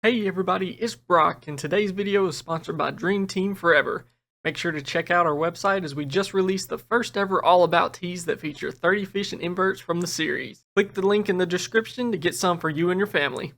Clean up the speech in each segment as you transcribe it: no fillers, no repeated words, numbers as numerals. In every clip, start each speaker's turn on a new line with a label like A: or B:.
A: Hey everybody, it's Brock, and today's video is sponsored by Dream Team Forever. Make sure to check out our website as we just released the first ever All About tees that feature 30 fish and inverts from the series. Click the link in the description to get some for you and your family.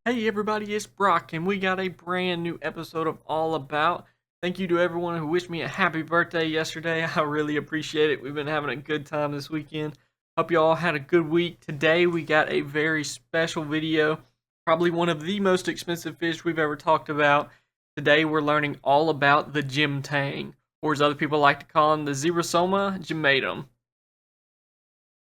A: Hey everybody, it's Brock, and we got a brand new episode of All About. Thank you to everyone who wished me a happy birthday yesterday. I really appreciate it. We've been having a good time this weekend. Hope you all had a good week. Today we got a very special video, probably one of the most expensive fish we've ever talked about. Today we're learning all about the Tang, or as other people like to call them, the Zebrasoma Gemmatum.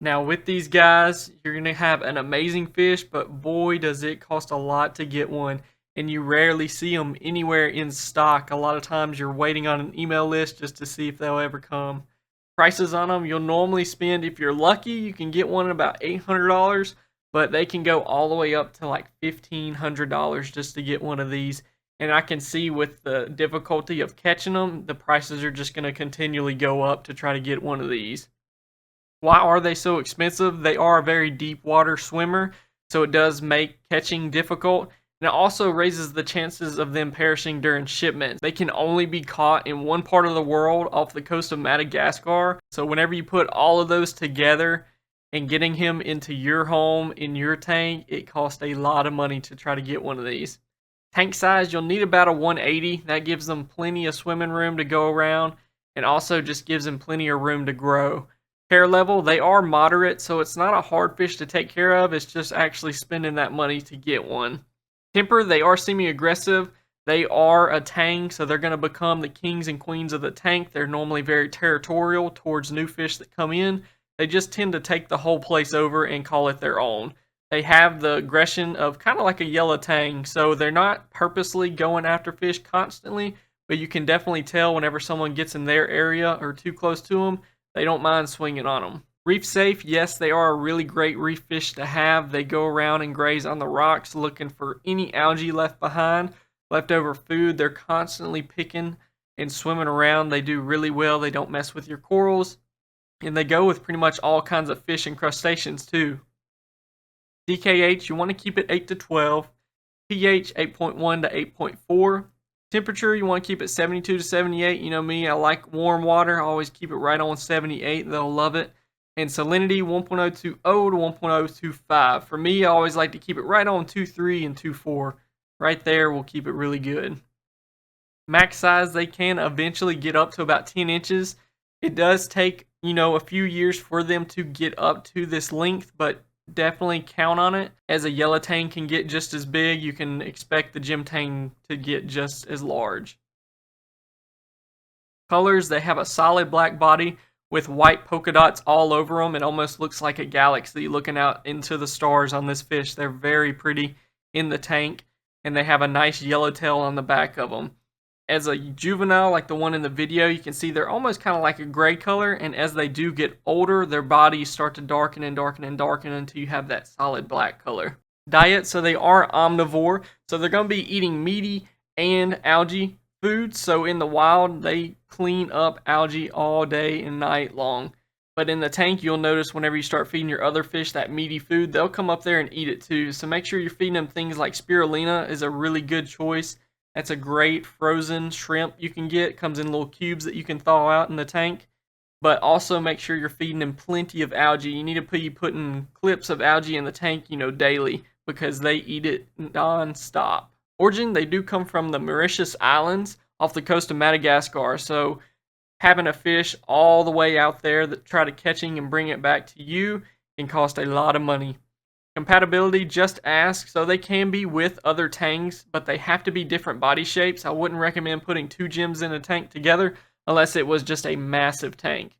A: Now with these guys, you're going to have an amazing fish, but boy does it cost a lot to get one, and you rarely see them anywhere in stock. A lot of times you're waiting on an email list just to see if they'll ever come. Prices on them, you'll normally spend, if you're lucky, you can get one at about $800, but they can go all the way up to like $1,500 just to get one of these. And I can see with the difficulty of catching them, the prices are just going to continually go up to try to get one of these. Why are they so expensive? They are a very deep water swimmer, so it does make catching difficult. And it also raises the chances of them perishing during shipments. They can only be caught in one part of the world off the coast of Madagascar. So whenever you put all of those together and getting him into your home, in your tank, it costs a lot of money to try to get one of these. Tank size, you'll need about a 180. That gives them plenty of swimming room to go around, and also just gives them plenty of room to grow. Care level, they are moderate, so it's not a hard fish to take care of. It's just actually spending that money to get one. Temper, they are semi-aggressive. They are a Tang, so they're going to become the kings and queens of the tank. They're normally very territorial towards new fish that come in. They just tend to take the whole place over and call it their own. They have the aggression of kind of like a yellow Tang, so they're not purposely going after fish constantly, but you can definitely tell whenever someone gets in their area or too close to them, they don't mind swinging on them. Reef safe, yes, they are a really great reef fish to have. They go around and graze on the rocks looking for any algae left behind, leftover food. They're constantly picking and swimming around. They do really well. They don't mess with your corals. And they go with pretty much all kinds of fish and crustaceans too. DKH, you want to keep it 8 to 12. pH, 8.1 to 8.4. Temperature, you want to keep it 72 to 78. You know me, I like warm water. I always keep it right on 78. They'll love it. And salinity, 1.020 to 1.025. For me, I always like to keep it right on 2.3 and 2.4. Right there will keep it really good. Max size, they can eventually get up to about 10 inches. It does take, a few years for them to get up to this length, but definitely count on it. As a yellow Tang can get just as big, you can expect the Tang to get just as large. Colors, they have a solid black body with white polka dots all over them. It almost looks like a galaxy looking out into the stars on this fish. They're very pretty in the tank, and they have a nice yellow tail on the back of them. As a juvenile, like the one in the video, you can see they're almost kind of like a gray color, and as they do get older, their bodies start to darken and darken and darken until you have that solid black color. Diet, so they are omnivore, so they're going to be eating meaty and algae food. So in the wild, they clean up algae all day and night long. But in the tank, you'll notice whenever you start feeding your other fish that meaty food, they'll come up there and eat it too. So make sure you're feeding them things like spirulina is a really good choice. That's a great frozen shrimp you can get. It comes in little cubes that you can thaw out in the tank. But also make sure you're feeding them plenty of algae. You need to be putting clips of algae in the tank, daily, because they eat it non-stop. Origin, they do come from the Mauritius Islands off the coast of Madagascar. So having a fish all the way out there that try to catching and bring it back to you can cost a lot of money. Compatibility, just ask. So they can be with other Tangs, but they have to be different body shapes. I wouldn't recommend putting two gems in a tank together unless it was just a massive tank.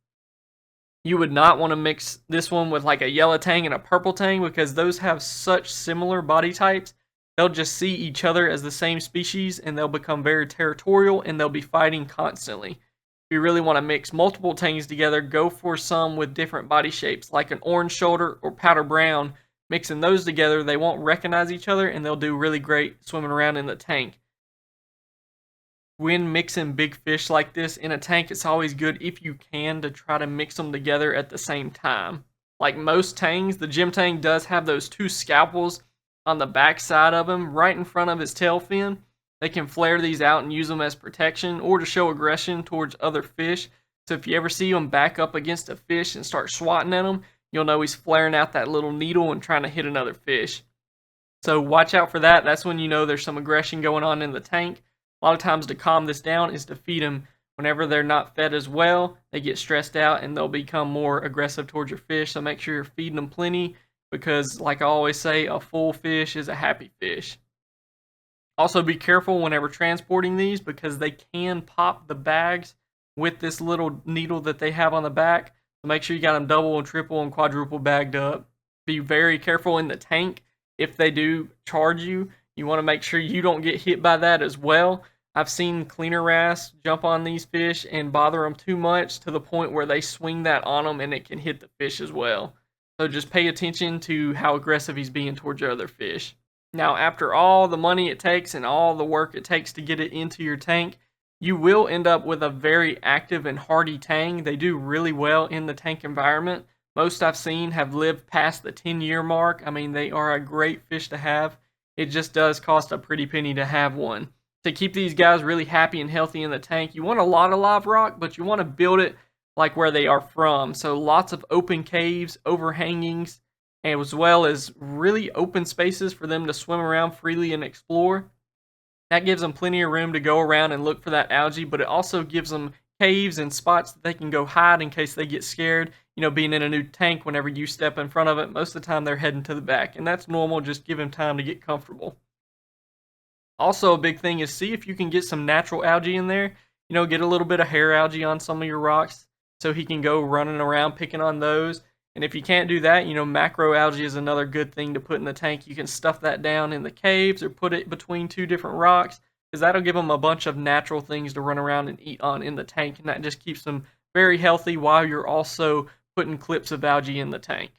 A: You would not want to mix this one with like a yellow Tang and a purple Tang, because those have such similar body types. They'll just see each other as the same species, and they'll become very territorial, and they'll be fighting constantly. If you really want to mix multiple Tangs together, go for some with different body shapes, like an orange shoulder or powder brown. mixing those together, they won't recognize each other and they'll do really great swimming around in the tank. When mixing big fish like this in a tank, it's always good if you can to try to mix them together at the same time. Like most tangs, the gym tang does have those two scalpels on the back side of him, right in front of his tail fin. They can flare these out and use them as protection or to show aggression towards other fish. So if you ever see him back up against a fish and start swatting at him, you'll know he's flaring out that little needle and trying to hit another fish. So watch out for that. That's when you know there's some aggression going on in the tank. A lot of times to calm this down is to feed them. Whenever they're not fed as well, they get stressed out and they'll become more aggressive towards your fish. So make sure you're feeding them plenty because, like I always say, a full fish is a happy fish. Also be careful whenever transporting these because they can pop the bags with this little needle that they have on the back. So make sure you got them double and triple and quadruple bagged up. Be very careful in the tank. If they do charge you, you want to make sure you don't get hit by that as well. I've seen cleaner wrasse jump on these fish and bother them too much to the point where they swing that on them and it can hit the fish as well. So just pay attention to how aggressive he's being towards your other fish. Now, after all the money it takes and all the work it takes to get it into your tank, you will end up with a very active and hardy tang. They do really well in the tank environment. Most I've seen have lived past the 10-year mark. I mean, they are a great fish to have. It just does cost a pretty penny to have one. To keep these guys really happy and healthy in the tank, you want a lot of live rock, but you want to build it like where they are from. So lots of open caves, overhangings, as well as really open spaces for them to swim around freely and explore. That gives them plenty of room to go around and look for that algae, but it also gives them caves and spots that they can go hide in case they get scared. You know, being in a new tank, whenever you step in front of it, most of the time they're heading to the back, and that's normal. Just give them time to get comfortable. Also, a big thing is see if you can get some natural algae in there. You know, get a little bit of hair algae on some of your rocks so he can go running around picking on those. And if you can't do that, you know, macroalgae is another good thing to put in the tank. You can stuff that down in the caves or put it between two different rocks because that'll give them a bunch of natural things to run around and eat on in the tank. And that just keeps them very healthy while you're also putting clips of algae in the tank.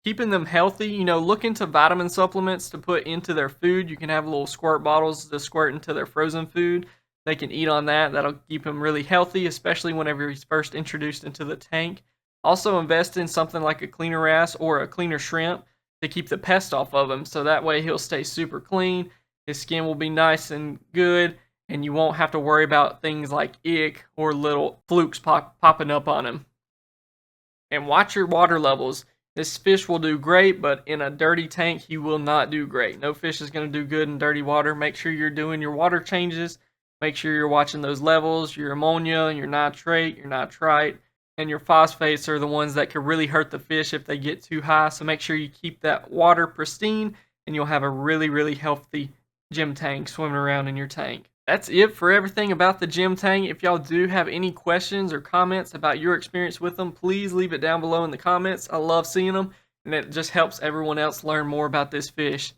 A: Keeping them healthy, you know, look into vitamin supplements to put into their food. You can have little squirt bottles to squirt into their frozen food. They can eat on that. That'll keep him really healthy, especially whenever he's first introduced into the tank. Also invest in something like a cleaner wrasse or a cleaner shrimp to keep the pest off of him. So that way he'll stay super clean. His skin will be nice and good, and you won't have to worry about things like ick or little flukes popping up on him. And watch your water levels. This fish will do great, but in a dirty tank, he will not do great. No fish is going to do good in dirty water. Make sure you're doing your water changes. Make sure you're watching those levels. Your ammonia, your nitrate, your nitrite, and your phosphates are the ones that could really hurt the fish if they get too high. So make sure you keep that water pristine, and you'll have a really, really healthy gym tang swimming around in your tank. That's it for everything about the gym tang. If y'all do have any questions or comments about your experience with them, please leave it down below in the comments. I love seeing them, and it just helps everyone else learn more about this fish.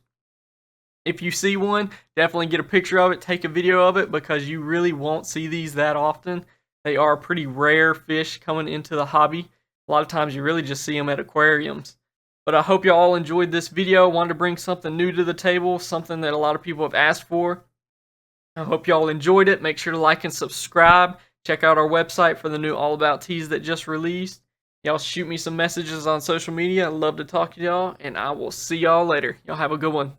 A: If you see one, definitely get a picture of it, take a video of it, because you really won't see these that often. They are pretty rare fish coming into the hobby. A lot of times you really just see them at aquariums. But I hope you all enjoyed this video. I wanted to bring something new to the table, something that a lot of people have asked for. I hope y'all enjoyed it. Make sure to like and subscribe. Check out our website for the new All About Teas that just released. Y'all shoot me some messages on social media. I'd love to talk to y'all, and I will see y'all later. Y'all have a good one.